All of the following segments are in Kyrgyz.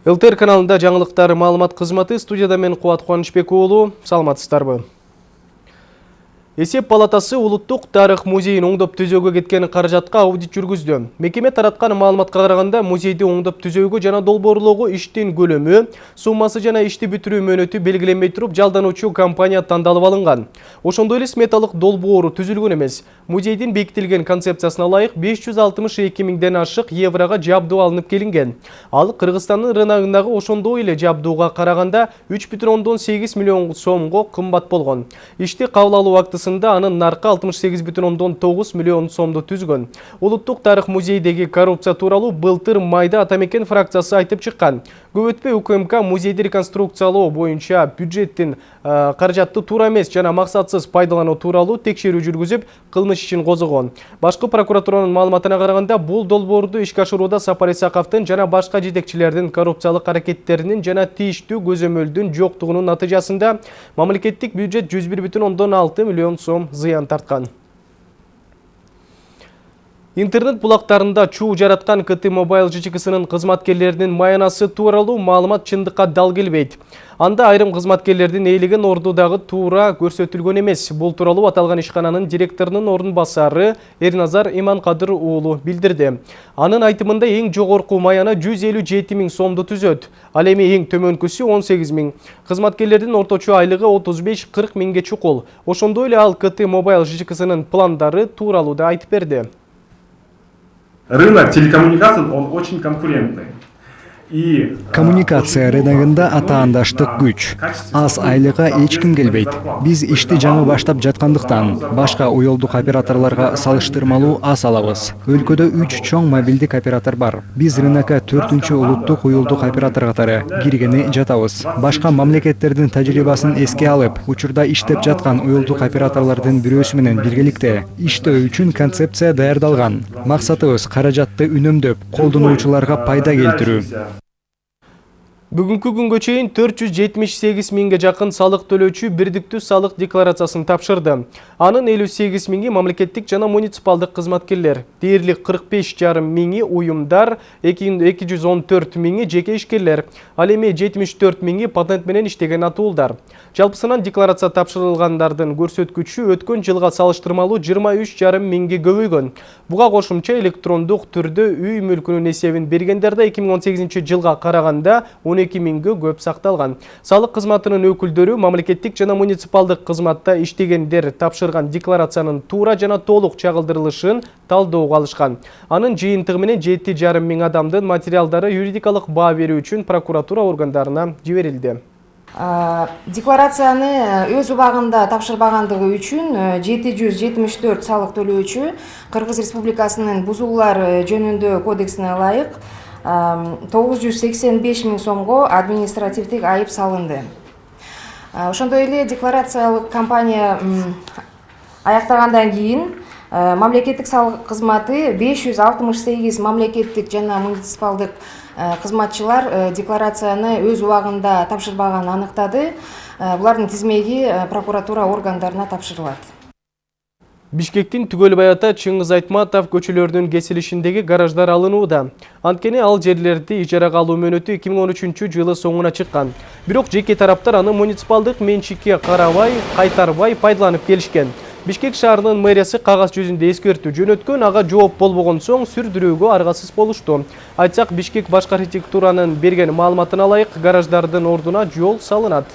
ЛТР каналында жаңылыктар маалымат кызматы, студияда мен Кубат Кубанычбек уулу, саламатсыздарбы. Эсеп палатасы Улуттук тарых музейин оңдоп түзөөгө кеткен каражатка аудит жүргүздү. Мекеме тараткан маалыматка караганда музейди оңдоп түзөөгө жана долбоорлоого иштин көлөмү, суммасы жана ишти бүтүрүү мөөнөтү белгиленбей туруп жалдануучу компания тандалып алынган. Ошондой эле сметалык долбоору түзүлгөн эмес. Музейдин бекитилген концепциясына ылайык 562 миңден ашык еврога жабдуу алынып келинген. Ал Кыргызстандын рыногундагы ошондой эле жабдууга караганда 3,8 миллион сомго кымбат болгон. Ишти кабыл алуу вактысында анын наркы 68,9 миллион сомду түзгөн. Улуттук тарых музейдеги коррупция тууралуу былтыр майда Атамекен фракциясы айтып чыккан. Көп өтпөй УКМК музейди реконструкциялоо боюнча бюджеттин каражатты туура эмес жана максатсыз пайдалануу тууралуу текшерүү жүргүзүп, кылмыш ишин козгогон. Башкы прокуратуранын маалыматына караганда, бул долбоорду ишке ашырууда Сапар Исаковдун жана башка жетекчилердин коррупциялык аракеттеринин жана тийиштүү көзөмөлдүн жоктугунун натыйжасында мамлекеттик бюджет 101,6 миллион сом зыян тарткан. Интернет булактарында чуу жараткан КТ Mobile ЖЧКсынын кызматкерлеринин маянасы тууралуу маалымат чындыкка дал келбейт. Анда айрым кызматкерлердин ээлеген ордудагы туура көрсөтүлгөн эмес. Бул тууралуу аталган ишкананын директорунун орун басары Эрназар Иманкадыр уулу билдирди. Анын айтымында эң жогорку маяна 157 миң сомду түзөт. Ал эми эң төмөнкүсү 18 миң. Кызматкерлердин орточо айлыгы 35-40 миңге чукул. Ошондой эле ал КТ Mobile ЖЧКсынын пландары тууралуу да айтып берди. Рынок телекоммуникаций, он очень конкурентный. Коммуникация рыногунда атаандаштык күч. Аз айлыга эч ким келбейт. Биз ишти жаңы баштап жаткандыктан башка уюлдук операторлорго салыштырмалуу аз алабыз. Өлкөдө 3 чоң мобилдик оператор бар. Биз рынокко 4-чү улуттук уюлдук оператор катары киргени жатабыз. Башка мамлекеттердин тажрыйбасын эске алып, учурда иштеп жаткан уюлдук операторлордун бирөөсү менен биргеликте иштөө үчүн концепция даярдалган. Максатыбыз каражатты үнөмдөп, колдонуучуларга пайда келтирүү. Бүгүнкү күнгө чейин 478 миңге жакын салык төлөөчү бирдиктүү салык декларациясын тапшырды. Анын 58 миңи мамлекеттик жана муниципалдык кызматкерлер, дээрлик 45,5 миңи уюмдар, 214 миңи жеке ишкерлер, ал эми 74 миңи патент менен иштеген атуулдар. Жалпысынан декларация тапшырылгандардын көрсөткүчү өткөн жылга салыштырмалуу 23,5 миңге көбөйгөн. Буга кошумча электрондук түрдө үй мүлкүнүн эсебин бергендерде 2018 жылга караганда 12 миңге көп сакталган. Салык кызматынын өкүлдөрү мамлекеттик жана муниципалдык кызматта иштегендер тапшырган декларациянын туура жана толук чагылдырылышын талдоого алышкан. Анын жыйынтыгы менен 7,5 миң адамдын материалдары юридикалык баа берүү үчүн прокуратура органдарына жиберилди. Декларацияны өз убагында тапшырбагандыгы үчүн 774 салык төлөөчү Кыргыз Республикасынын бузуулар жөнүндө кодексине ылайык 985 миң сомго административдик айып салынды. Ошондой эле декларациялык кампания аяктагандан кийин мамлекеттик салык кызматы 568 мамлекеттик жана муниципалдык кызматчылар декларацияны өз убагында тапшырбаганын аныктады. Булардын тизмеги прокуратура органдарына тапшырылат. Бишкектин Түгөлбай ата Чыңгыз Айтматов көчөлөрдүн кесилишиндеги гараждар алынууда. Анткени ал жерлерди ижарага алуу мөөнөтү 2013 жылы соңуна чыккан. Бирок жеке тараптар аны муниципалдык менчикке карабай, кайтарбай пайдаланып келишкен. Бишкек шаарынын мэриясы кагаз жүзүндө эскертүү жөнөткөн, ага жооп болбогон соң сүрдүрүүгө аргасыз болушту. Айтсак, Бишкек башкы архитектуранын берген маалыматына ылайык гараждардын ордуна жол салынат.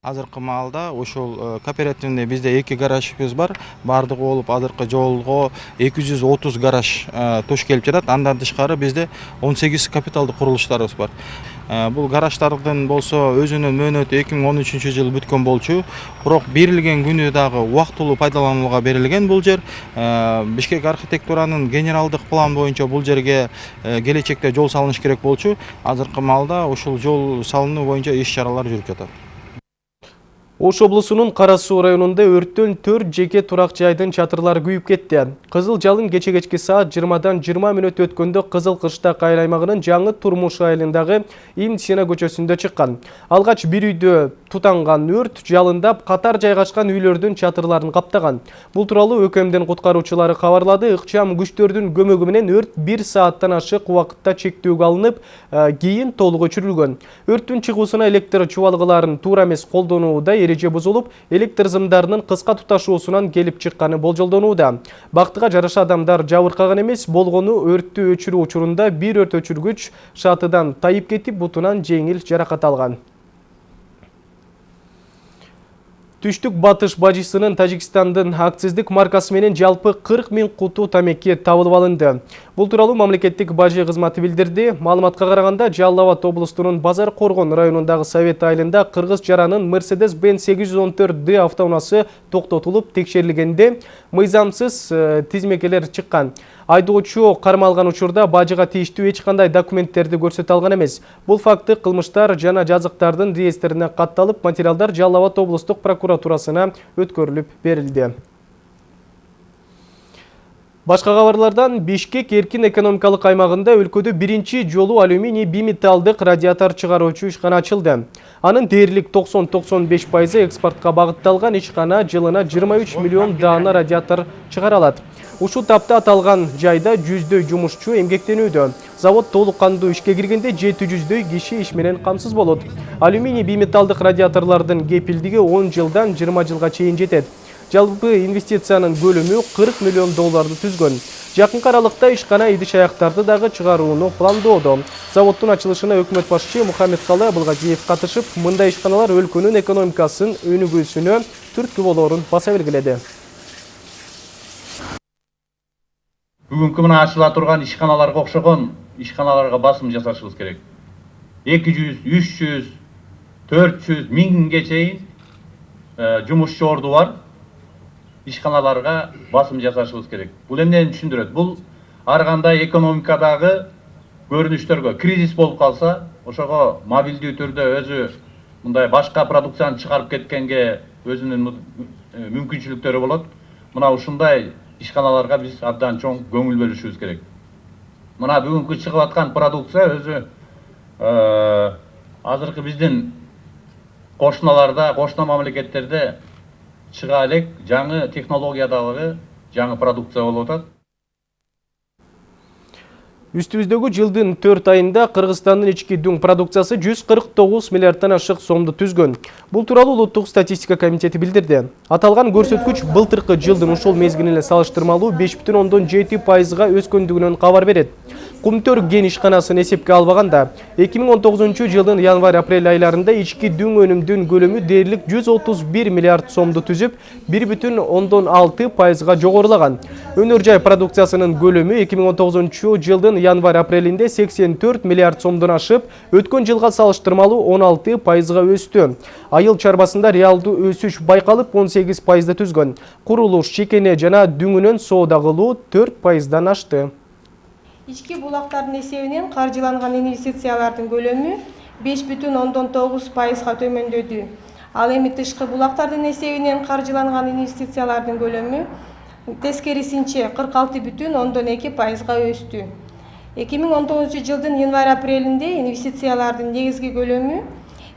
Азыркы маалда ошол кооперативде бизде 2 гаражыбыз бар. Бардыгы болуп азыркы жолго 230 гараж туш келип жатат. Андан тышкары бизде 18 капиталдык курулуштарыбыз бар. Бул гараждардын болсо өзүнүн мөөнөтү 2013 жылы бүткөн болчу. Бирок берилген күнү дагы убактылуу пайдаланууга берилген бул жер. Бишкек архитектуранын генералдык план боюнча бул жерге келечекте жол салыныш керек болчу. Азыркы маалда ушул жол салынуу боюнча иш чаралар жүрүп жатат. Ош облусунун Кара Суу районунда өрттөн 4 жеке турак жайдын чатырлары күйүп кетти. Кызыл жалын кечки саат 20-дан 20 мүнөт өткөндө Кызыл Кыштак айыл аймагынын жаңы турмуш айылындагы Имсина көчөсүндө чыккан. Алгач бир үйдө тутанган өрт жалындап катар жайгашкан үйлөрдүн чатырларын каптаган. Бул тууралуу ӨКМдин куткаруучулары кабарлады. Ыкчам күчтөрдүн көмөгү менен өрт 1 сааттан ашык убакытта чектүүгө алынып, кийин толук өчүрүлгөн. Өрттүн чыгуусуна электр чубалгыларын туура эмес колдонууда эреже бузулуп, электр зымдарынын кыска туташуусунан келип чыкканы болжолдонууда. Бактыга жараша адамдар жабыркаган эмес, болгону өрттү өчүрүү учурунда бир өрт өчүргүч шатыдан тайып кетип, бутунан жеңил жаракат алган. Түштүк батыш бажысынын Тажикстандын акциздик маркасы менен жалпы 40 000 куту тамеки табылып алынды. Бул тууралуу мамлекеттик бажы кызматы билдирди. Маалыматка караганда, Жалал Абад облустунун Базар Коргон районундагы Совет айылында кыргыз жаранын Mercedes-Benz 814D автоунаасы токтотулуп текшерилгенде мыйзамсыз тизмекелер чыккан. Айдоочу кармалган учурда бажыга тийиштүү эч кандай документтерди көрсөтө алган эмес. Бул факты кылмыштар жана жазыктардын реестрине катталып, материалдар Жалал Абад облустук прокуратурасына өткөрүлүп берилди. Башка кабарлардан, Бишкек эркин экономикалык аймагында өлкөдө биринчи жолу алюминий биметалдык радиатор чыгаруучу ишкана ачылды. Анын дээрлик 90-95% экспортко багытталган ишкана жылына 23 миллион даана радиатор чыгара алат. Ушул тапта аталган жайда 100дөй жумушчу эмгектенүүдө. Завод толук кандуу ишке киргенде 700дөй киши иш менен камсыз болот. Алюминий биметалдык радиаторлордун кепилдиги 10 жылдан 20 жылга чейин жетет. Жалпы инвестициянын көлөмү 40 миллион долларды түзгөн. Жакынкы аралыкта ишкана идиш аяктарды дагы чыгарууну пландоодо. Заводдун ачылышына өкмөт башчы Мухаммедкалы Абылгазиев катышып, мындай ишканалар өлкөнүн экономикасын өнүгүүсүнө түрткү болоорун баса белгиледи. Бүгүнкү мына ачыла турган ишканаларга окшогон ишканаларга басым жасашыбыз керек. 200, 300, 400, 1000ге чейин жумушчу орду бар ишканаларга басым жасашыбыз керек. Бул эмнени түшүндүрөт? Бул ар кандай экономикадагы көрүнүштөргө кризис болуп калса, ошого мобилдүү түрдө өзү мындай башка продукцияны чыгарып кеткенге өзүнүн мүмкүнчүлүктөрү болот. Мына ушундай ишканаларга биз абдан чоң көңүл бөлүшүбүз керек. Мына бүгүнкү чыгып аткан продукция өзү азыркы биздин кошуналарда, кошуна мамлекеттерде чыга элек жаңы технологиядагы жаңы продукция болуп атат. Үстүбүздөгү жылдын 4 айында Кыргызстандын ички дүң продукциясы 149 миллиарддан ашык сомду түзгөн. Бул тууралуу Улуттук статистика комитети билдирди. Аталган көрсөткүч былтыркы жылдын ушул мезгилине салыштырмалуу 5,7%га өскөндүгүнөн кабар берет. Кумтөр кен ишканасын эсепке албаганда, 2019 жылдын январь-апрель айларында ички дүң өнүмдүн көлөмү дээрлик 131 миллиард сомду түзүп, 1,6%га жогорулаган. Өнөр жай продукциясынын көлөмү 2019 жылдын январь-апрелинде 84 миллиард сомдон ашып, өткөн жылга салыштырмалуу 16%га өстү. Айыл чарбасында реалдуу өсүш байкалып 18%да түзгөн. Курулуш, чекене жана дүңүнөн соода кылуу 4%дан ашты. Ички булактардын эсебинен каржыланган инвестициялардын көлөмү 5,9%га төмөндөдү. Ал эми тышкы булактардын эсебинен каржыланган инвестициялардын көлөмү тескерисинче 46,2%га өстү. 2019 жылдын январь-апрелинде инвестициялардын негизги көлөмү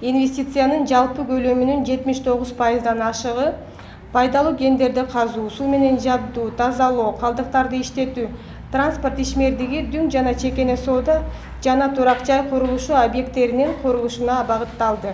инвестициянын жалпы көлөмүнүн 79%дан ашыгы, пайдалуу кендерди казуу, суу менен жабдуу, тазалоо, калдыктарды иштетүү, транспорт ишмердиги, дүң жана чекене соода жана турак жай курулушу объекттеринин курулушуна багытталды.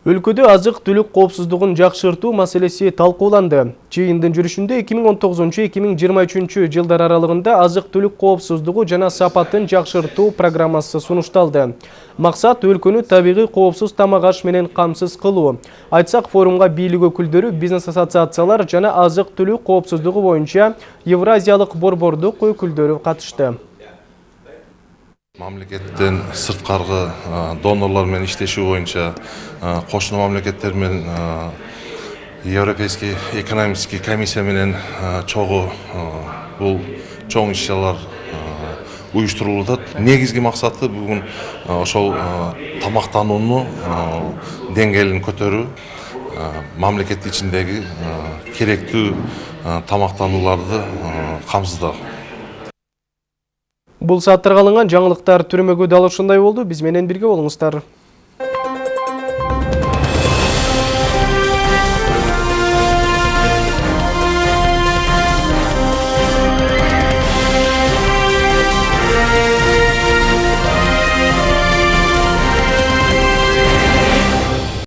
Өлкөдө азык-түлүк коопсуздугун жакшыртуу маселеси талкууланды. Жыйындын жүрүшүндө 2019-2023 жылдар аралыгында азык-түлүк коопсуздугу жана сапатын жакшыртуу программасы сунушталды. Максат өлкөнү табигый коопсуз тамак аш менен камсыз кылуу. Айтсак, форумга бийлик өкүлдөрү, бизнес ассоциациялар жана азык-түлүк коопсуздугу боюнча Евразиялык борбордук өкүлдөрү катышты. Мамлекеттен сырткаргы донорлор менен иштешүү боюнча кошуна мамлекеттер менен Европейский экономический комиссия менен чогуу бул чоң иш-чаралар уюштурулуп атат. Негизги максаты бүгүн ошол тамактанууну деңгээлин көтөрүү. мамлекет ичиндеги керектүү тамактанууларды камсыздагы. Бул сааттарга алынган жаңылыктар түрмөгү дал ушундай болду. Биз менен бирге болуңуздар.